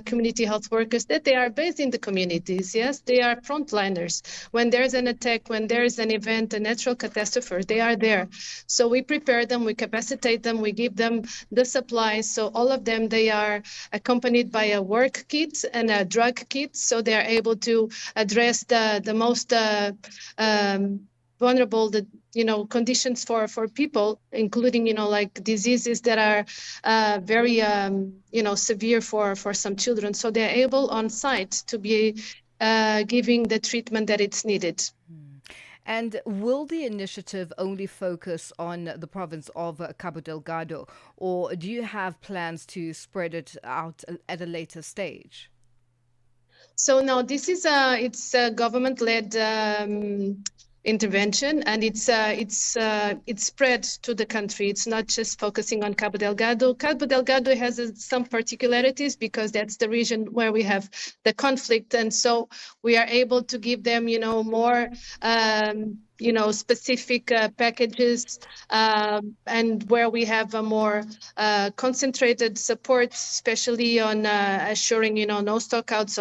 community health workers that they are based in the communities. Yes, they are frontliners. When there's an attack, when there's an event, a natural catastrophe, they are there. So we prepare them, we capacitate them, we give them the supplies. So all of them, they are accompanied by a work kit and a drug kit. So they are able to address the most vulnerable conditions for people, including like diseases that are very severe for some children. So they're able on site to be giving the treatment that it's needed. And will the initiative only focus on the province of Cabo Delgado, or do you have plans to spread it out at a later stage? So no, this is it's a government-led intervention, and it's spread to the country. It's not just focusing on Cabo Delgado. Cabo Delgado has some particularities because that's the region where we have the conflict, and so we are able to give them, more specific packages, and where we have a more concentrated support, especially on assuring, no stockouts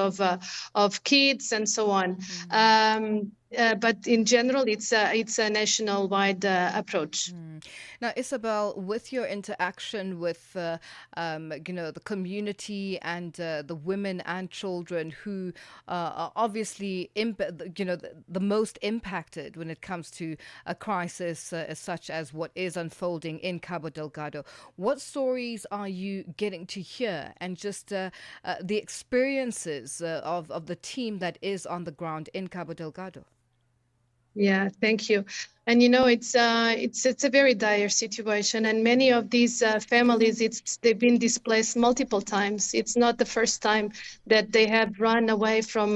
of kids and so on. But in general, it's a national-wide approach. Now, Isabel, with your interaction with the community and the women and children who are obviously the most impacted when it comes to a crisis such as what is unfolding in Cabo Delgado, what stories are you getting to hear, and just the experiences of the team that is on the ground in Cabo Delgado? Yeah, thank you. And it's a very dire situation, and many of these families, they've been displaced multiple times. It's not the first time that they have run away from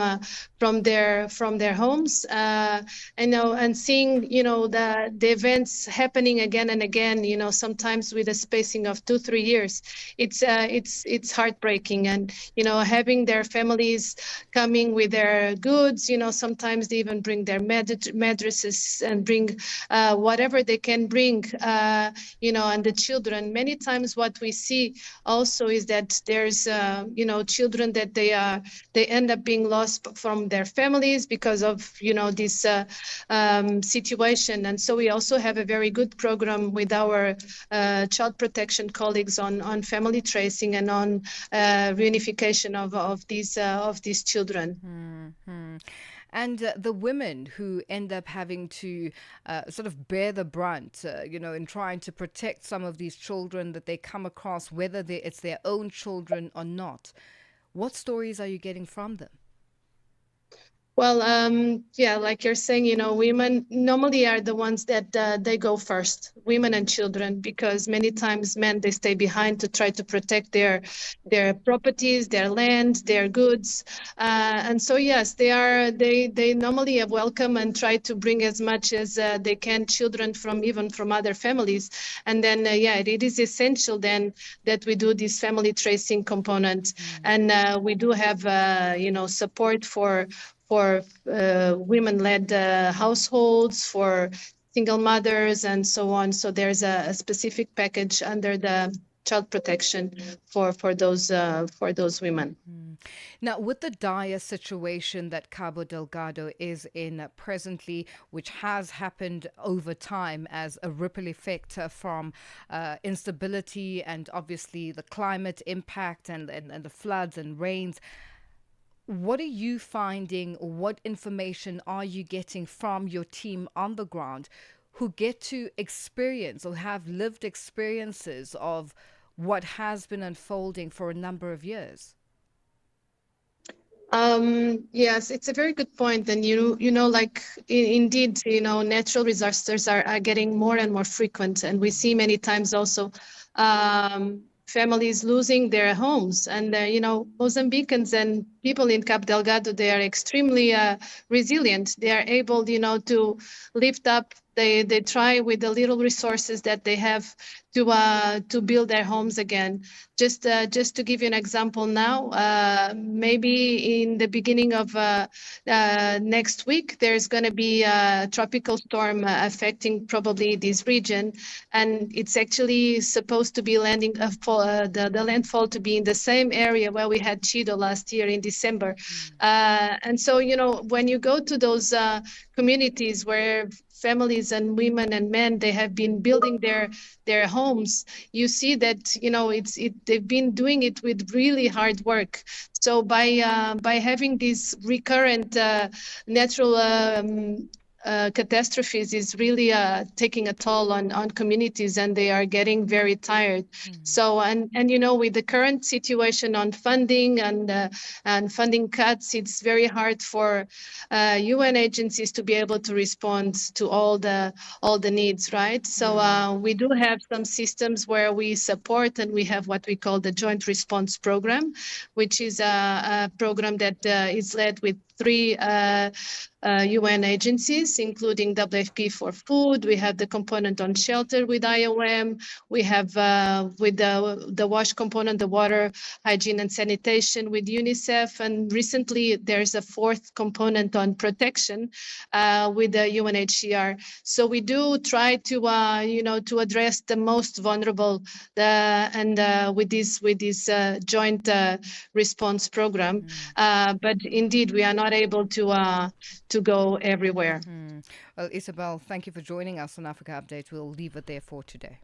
their homes. And seeing the events happening again and again. Sometimes with a spacing of 2-3 years, it's heartbreaking. And having their families coming with their goods. Sometimes they even bring their mattresses and bring whatever they can bring, and the children. Many times what we see also is that there's, children that they end up being lost from their families because of, this situation. And so we also have a very good program with our child protection colleagues on family tracing and on reunification of these children. Mm-hmm. and the women who end up having to sort of bear the brunt, in trying to protect some of these children that they come across, whether it's their own children or not. What stories are you getting from them? Well, yeah, like you're saying, women normally are the ones that they go first, women and children, because many times men, they stay behind to try to protect their properties, their land, their goods. And so, yes, they normally have welcome and try to bring as much as they can children even from other families. And then, it is essential then that we do this family tracing component. And we do have, support for women-led households, for single mothers, and so on. So there's a specific package under the child protection for those women. Now, with the dire situation that Cabo Delgado is in presently, which has happened over time as a ripple effect from instability and obviously the climate impact and the floods and rains, what are you finding? What information are you getting from your team on the ground who get to experience or have lived experiences of what has been unfolding for a number of years? Yes, it's a very good point. And indeed, natural disasters are getting more and more frequent, and we see many times also families losing their homes. And Mozambicans and people in Cabo Delgado, they are extremely resilient. They are able, to lift up. They try with the little resources that they have to build their homes again. Just to give you an example now, maybe in the beginning of next week, there's going to be a tropical storm affecting probably this region, and it's actually supposed to be landing the landfall to be in the same area where we had Chido last year in December. And so, when you go to those communities where families and women and men, they have been building their homes, you see that they've been doing it with really hard work. So by having these recurrent natural catastrophes is really taking a toll on communities, and they are getting very tired. So and with the current situation on funding and funding cuts, it's very hard for UN agencies to be able to respond to all the needs, right? So we do have some systems where we support, and we have what we call the Joint Response Program, which is a program that is led with 3 UN agencies, including WFP for food. We have the component on shelter with IOM. We have with the WASH component, the water, hygiene and sanitation with UNICEF. And recently there's a 4th component on protection with the UNHCR. So we do try to to address the most vulnerable with this joint response program. But indeed, we are not able to go everywhere. Well, Isabel, thank you for joining us on Africa Update. We'll leave it there for today.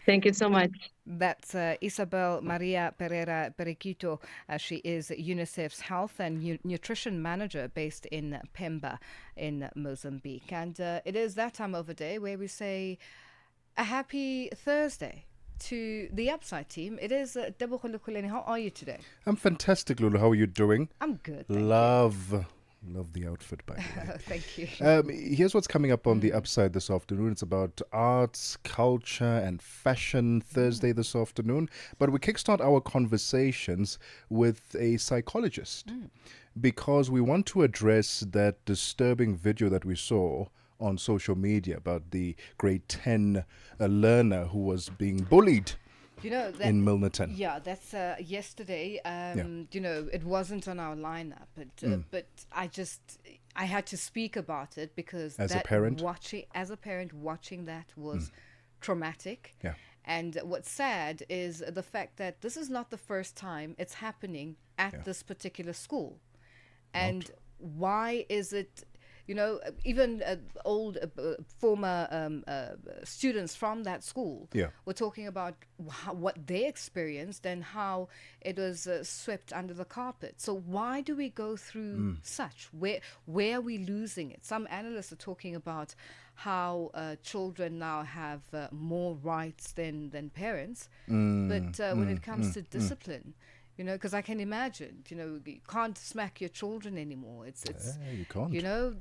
Thank you so much. That's Isabel Maria Pereira Periquito. She is UNICEF's Health and Nutrition Manager based in Pemba in Mozambique. And it is that time of the day where we say a happy Thursday to the Upside team. It is Debo Khulukhuleni. How are you today? I'm fantastic, Lulu. How are you doing? I'm good. Love the outfit, by the way. Thank you. Here's what's coming up on the Upside this afternoon. It's about arts, culture, and fashion Thursday this afternoon. But we kickstart our conversations with a psychologist because we want to address that disturbing video that we saw on social media about the grade 10 learner who was being bullied in Milnerton. Yeah, that's yesterday. It wasn't on our lineup, but I had to speak about it because as a parent watching that was traumatic. Yeah. And what's sad is the fact that this is not the first time it's happening at this particular school. And why is it, even old former students from that school were talking about what they experienced and how it was swept under the carpet. So why do we go through such? Where are we losing it? Some analysts are talking about how children now have more rights than parents, but when it comes to discipline, because I can imagine, you can't smack your children anymore. It's you can't.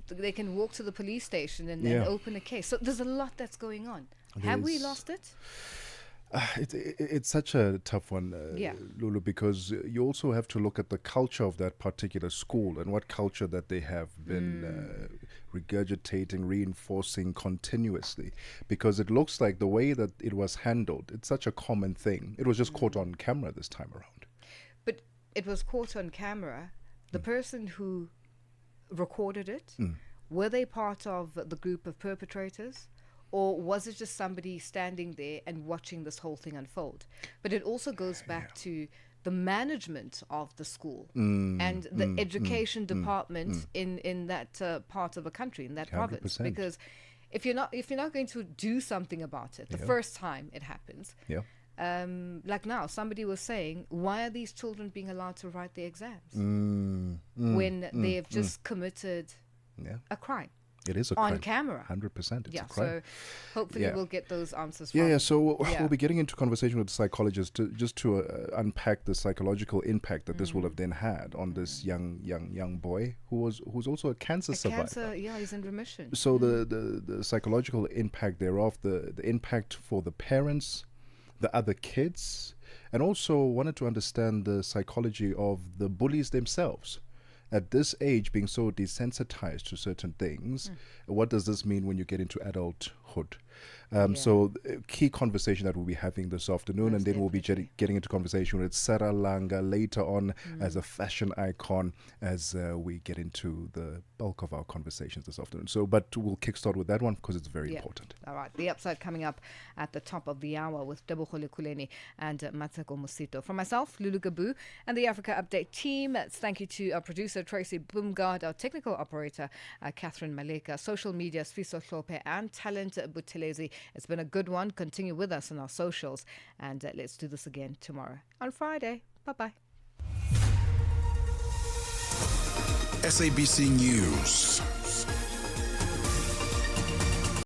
They can walk to the police station and open a case. So there's a lot that's going on. Have we lost it? It's such a tough one, Lulu, because you also have to look at the culture of that particular school and what culture that they have been regurgitating, reinforcing continuously. Because it looks like the way that it was handled, it's such a common thing. It was just caught on camera this time around. But it was caught on camera. The person who recorded it, were they part of the group of perpetrators? Or was it just somebody standing there and watching this whole thing unfold? But it also goes back to the management of the school and the education department in that part of the country, in that 100%. Province. Because if you're not going to do something about it the first time it happens, like now, somebody was saying, why are these children being allowed to write their exams when they have just committed a crime? It is a crime. On camera. 100%. It's a crime. So hopefully we'll get those answers from... So we'll be getting into conversation with psychologists to unpack the psychological impact that this will have then had on this young boy who's also a cancer survivor. He's in remission. So the psychological impact thereof, the impact for the parents, the other kids, and also wanted to understand the psychology of the bullies themselves. At this age, being so desensitized to certain things, what does this mean when you get into adulthood? So key conversation that we'll be having this afternoon, and then we'll be getting into conversation with Sarah Langa later on as a fashion icon as we get into the bulk of our conversations this afternoon. But we'll kickstart with that one because it's very important. All right. The Upside coming up at the top of the hour with Debohole Kuleni and Matseko Musito. From myself, Lulu Gaboo, and the Africa Update team, thank you to our producer, Tracy Boomgard, our technical operator, Catherine Maleka, social media, Sfiso Hlope, and talent, Butelezi. It's been a good one. Continue with us on our socials, and let's do this again tomorrow on Friday. Bye-bye. SABC News.